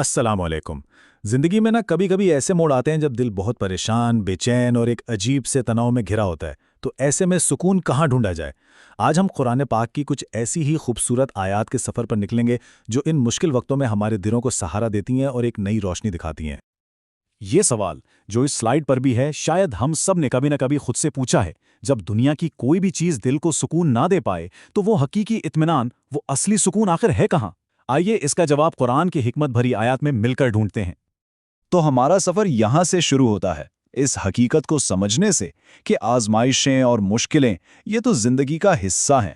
السلام علیکم۔ زندگی میں کبھی کبھی ایسے موڑ آتے ہیں جب دل بہت پریشان، بے چین اور ایک عجیب سے تناؤ میں گھرا ہوتا ہے، تو ایسے میں سکون کہاں ڈھونڈا جائے؟ آج ہم قرآن پاک کی کچھ ایسی ہی خوبصورت آیات کے سفر پر نکلیں گے جو ان مشکل وقتوں میں ہمارے دلوں کو سہارا دیتی ہیں اور ایک نئی روشنی دکھاتی ہیں۔ یہ سوال جو اس سلائیڈ پر بھی ہے، شاید ہم سب نے کبھی نہ کبھی خود سے پوچھا ہے۔ جب دنیا کی کوئی بھی چیز دل کو سکون نہ دے پائے تو وہ حقیقی اطمینان، وہ اصلی سکون آخر ہے کہاں؟ آئیے اس کا جواب قرآن کی حکمت بھری آیات میں مل کر ڈھونڈتے ہیں۔ تو ہمارا سفر یہاں سے شروع ہوتا ہے، اس حقیقت کو سمجھنے سے کہ آزمائشیں اور مشکلیں یہ تو زندگی کا حصہ ہیں۔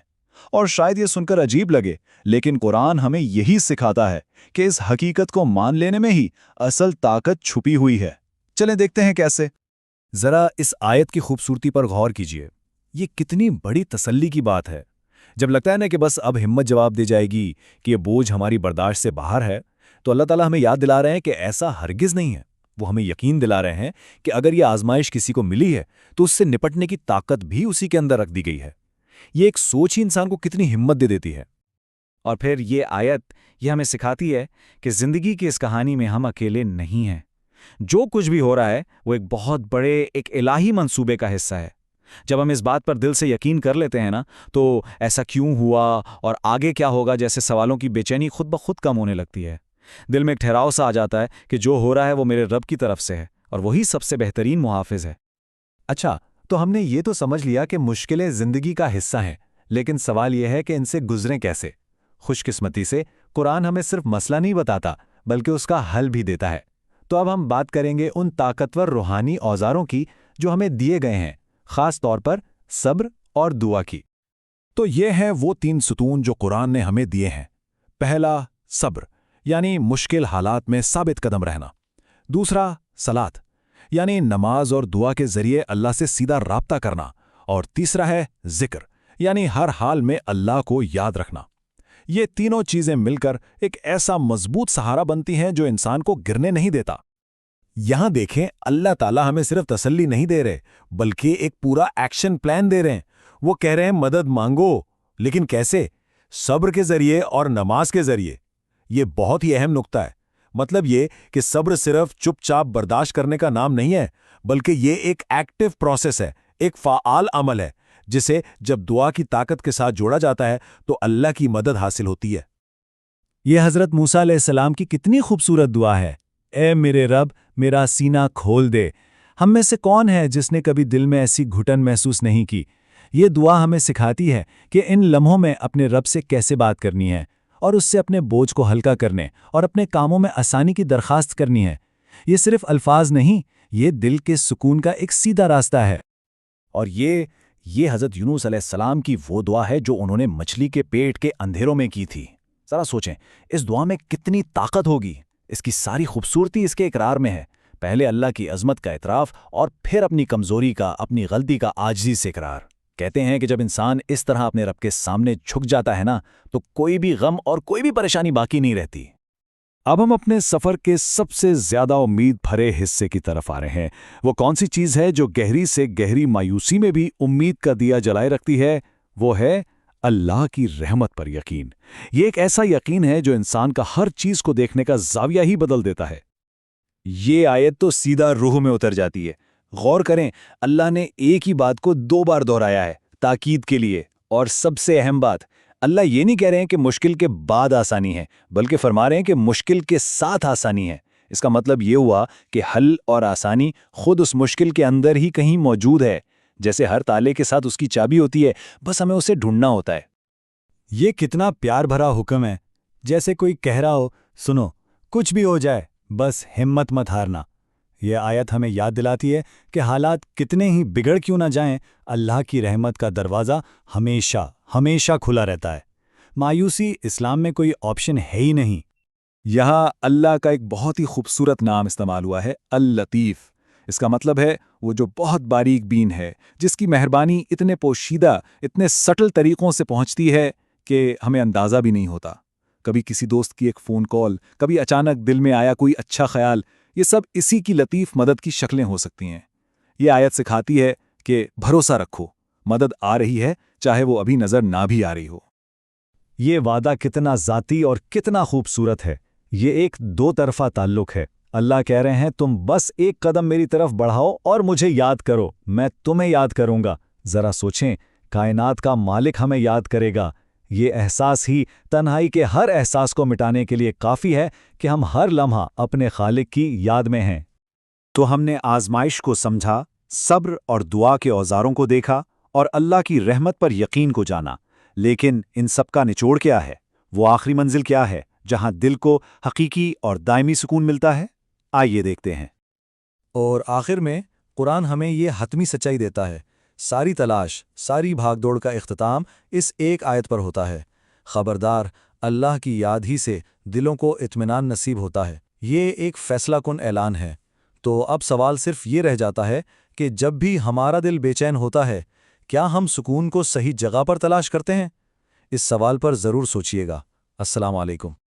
اور شاید یہ سن کر عجیب لگے، لیکن قرآن ہمیں یہی سکھاتا ہے کہ اس حقیقت کو مان لینے میں ہی اصل طاقت چھپی ہوئی ہے۔ چلیں دیکھتے ہیں کیسے۔ ذرا اس آیت کی خوبصورتی پر غور کیجیے۔ یہ کتنی بڑی تسلی کی بات ہے۔ جب لگتا ہے کہ بس اب ہمت جواب دی جائے گی کہ یہ بوجھ ہماری برداشت سے باہر ہے، تو اللہ تعالیٰ ہمیں یاد دلا رہے ہیں کہ ایسا ہرگز نہیں ہے۔ وہ ہمیں یقین دلا رہے ہیں کہ اگر یہ آزمائش کسی کو ملی ہے تو اس سے نپٹنے کی طاقت بھی اسی کے اندر رکھ دی گئی ہے۔ یہ ایک سوچ ہی انسان کو کتنی ہمت دے دیتی ہے۔ اور پھر یہ آیت یہ ہمیں سکھاتی ہے کہ زندگی کی اس کہانی میں ہم اکیلے نہیں ہیں۔ جو کچھ بھی ہو رہا ہے وہ ایک بہت بڑے ایک الہی منصوبے کا حصہ ہے۔ جب ہم اس بات پر دل سے یقین کر لیتے ہیں تو ایسا کیوں ہوا اور آگے کیا ہوگا جیسے سوالوں کی بے چینی خود بخود کم ہونے لگتی ہے۔ دل میں ایک ٹھہراؤ سا آ جاتا ہے کہ جو ہو رہا ہے وہ میرے رب کی طرف سے ہے اور وہی سب سے بہترین محافظ ہے۔ اچھا، تو ہم نے یہ تو سمجھ لیا کہ مشکلیں زندگی کا حصہ ہیں، لیکن سوال یہ ہے کہ ان سے گزریں کیسے؟ خوش قسمتی سے قرآن ہمیں صرف مسئلہ نہیں بتاتا بلکہ اس کا حل بھی دیتا ہے۔ تو اب ہم بات کریں گے ان طاقتور روحانی اوزاروں کی جو ہمیں دیے گئے ہیں، خاص طور پر صبر اور دعا کی۔ تو یہ ہیں وہ 3 ستون جو قرآن نے ہمیں دیے ہیں۔ پہلا، صبر، یعنی مشکل حالات میں ثابت قدم رہنا۔ دوسرا، صلات، یعنی نماز اور دعا کے ذریعے اللہ سے سیدھا رابطہ کرنا۔ اور تیسرا ہے ذکر، یعنی ہر حال میں اللہ کو یاد رکھنا۔ یہ تینوں چیزیں مل کر ایک ایسا مضبوط سہارا بنتی ہیں جو انسان کو گرنے نہیں دیتا۔ یہاں دیکھیں، اللہ تعالیٰ ہمیں صرف تسلی نہیں دے رہے بلکہ ایک پورا ایکشن پلان دے رہے ہیں۔ وہ کہہ رہے ہیں مدد مانگو، لیکن کیسے؟ صبر کے ذریعے اور نماز کے ذریعے۔ یہ بہت ہی اہم نقطہ ہے۔ مطلب یہ کہ صبر صرف چپ چاپ برداشت کرنے کا نام نہیں ہے، بلکہ یہ ایک ایکٹیو پروسیس ہے، ایک فعال عمل ہے جسے جب دعا کی طاقت کے ساتھ جوڑا جاتا ہے تو اللہ کی مدد حاصل ہوتی ہے۔ یہ حضرت موسیٰ علیہ السلام کی کتنی خوبصورت دعا ہے۔ اے میرے رب، میرا سینہ کھول دے۔ ہم میں سے کون ہے جس نے کبھی دل میں ایسی گھٹن محسوس نہیں کی؟ یہ دعا ہمیں سکھاتی ہے کہ ان لمحوں میں اپنے رب سے کیسے بات کرنی ہے اور اس سے اپنے بوجھ کو ہلکا کرنے اور اپنے کاموں میں آسانی کی درخواست کرنی ہے۔ یہ صرف الفاظ نہیں، یہ دل کے سکون کا ایک سیدھا راستہ ہے۔ اور یہ حضرت یونس علیہ السلام کی وہ دعا ہے جو انہوں نے مچھلی کے پیٹ کے اندھیروں میں کی تھی۔ ذرا سوچیں، اس دعا میں کتنی طاقت ہوگی۔ اس کی ساری خوبصورتی اس کے اقرار میں ہے۔ پہلے اللہ کی عظمت کا اعتراف اور پھر اپنی کمزوری کا، اپنی غلطی کا عاجزی سے اقرار۔ کہتے ہیں کہ جب انسان اس طرح اپنے رب کے سامنے جھک جاتا ہے تو کوئی بھی غم اور کوئی بھی پریشانی باقی نہیں رہتی۔ اب ہم اپنے سفر کے سب سے زیادہ امید بھرے حصے کی طرف آ رہے ہیں۔ وہ کون سی چیز ہے جو گہری سے گہری مایوسی میں بھی امید کا دیا جلائے رکھتی ہے؟ وہ ہے اللہ کی رحمت پر یقین۔ یہ ایک ایسا یقین ہے جو انسان کا ہر چیز کو دیکھنے کا زاویہ ہی بدل دیتا ہے۔ یہ آیت تو سیدھا روح میں اتر جاتی ہے۔ غور کریں، اللہ نے ایک ہی بات کو 2 بار دہرایا ہے تاکید کے لیے۔ اور سب سے اہم بات، اللہ یہ نہیں کہہ رہے ہیں کہ مشکل کے بعد آسانی ہے، بلکہ فرما رہے ہیں کہ مشکل کے ساتھ آسانی ہے۔ اس کا مطلب یہ ہوا کہ حل اور آسانی خود اس مشکل کے اندر ہی کہیں موجود ہے۔ جیسے ہر تالے کے ساتھ اس کی چابی ہوتی ہے، بس ہمیں اسے ڈھونڈنا ہوتا ہے۔ یہ کتنا پیار بھرا حکم ہے، جیسے کوئی کہہ رہا ہو، سنو، کچھ بھی ہو جائے بس ہمت مت ہارنا۔ یہ آیت ہمیں یاد دلاتی ہے کہ حالات کتنے ہی بگڑ کیوں نہ جائیں، اللہ کی رحمت کا دروازہ ہمیشہ ہمیشہ کھلا رہتا ہے۔ مایوسی اسلام میں کوئی آپشن ہے ہی نہیں۔ یہاں اللہ کا ایک بہت ہی خوبصورت نام استعمال ہوا ہے، اللطیف۔ اس کا مطلب ہے وہ جو بہت باریک بین ہے، جس کی مہربانی اتنے پوشیدہ، اتنے سٹل طریقوں سے پہنچتی ہے کہ ہمیں اندازہ بھی نہیں ہوتا۔ کبھی کسی دوست کی ایک فون کال، کبھی اچانک دل میں آیا کوئی اچھا خیال، یہ سب اسی کی لطیف مدد کی شکلیں ہو سکتی ہیں۔ یہ آیت سکھاتی ہے کہ بھروسہ رکھو، مدد آ رہی ہے، چاہے وہ ابھی نظر نہ بھی آ رہی ہو۔ یہ وعدہ کتنا ذاتی اور کتنا خوبصورت ہے۔ یہ ایک دو طرفہ تعلق ہے۔ اللہ کہہ رہے ہیں تم بس ایک قدم میری طرف بڑھاؤ اور مجھے یاد کرو، میں تمہیں یاد کروں گا۔ ذرا سوچیں، کائنات کا مالک ہمیں یاد کرے گا۔ یہ احساس ہی تنہائی کے ہر احساس کو مٹانے کے لیے کافی ہے کہ ہم ہر لمحہ اپنے خالق کی یاد میں ہیں۔ تو ہم نے آزمائش کو سمجھا، صبر اور دعا کے اوزاروں کو دیکھا اور اللہ کی رحمت پر یقین کو جانا۔ لیکن ان سب کا نچوڑ کیا ہے؟ وہ آخری منزل کیا ہے جہاں دل کو حقیقی اور دائمی سکون ملتا ہے؟ آئیے دیکھتے ہیں۔ اور آخر میں قرآن ہمیں یہ حتمی سچائی دیتا ہے، ساری تلاش، ساری بھاگ دوڑ کا اختتام اس ایک آیت پر ہوتا ہے۔ خبردار، اللہ کی یاد ہی سے دلوں کو اطمینان نصیب ہوتا ہے۔ یہ ایک فیصلہ کن اعلان ہے۔ تو اب سوال صرف یہ رہ جاتا ہے کہ جب بھی ہمارا دل بے چین ہوتا ہے، کیا ہم سکون کو صحیح جگہ پر تلاش کرتے ہیں؟ اس سوال پر ضرور سوچئے گا۔ السلام علیکم۔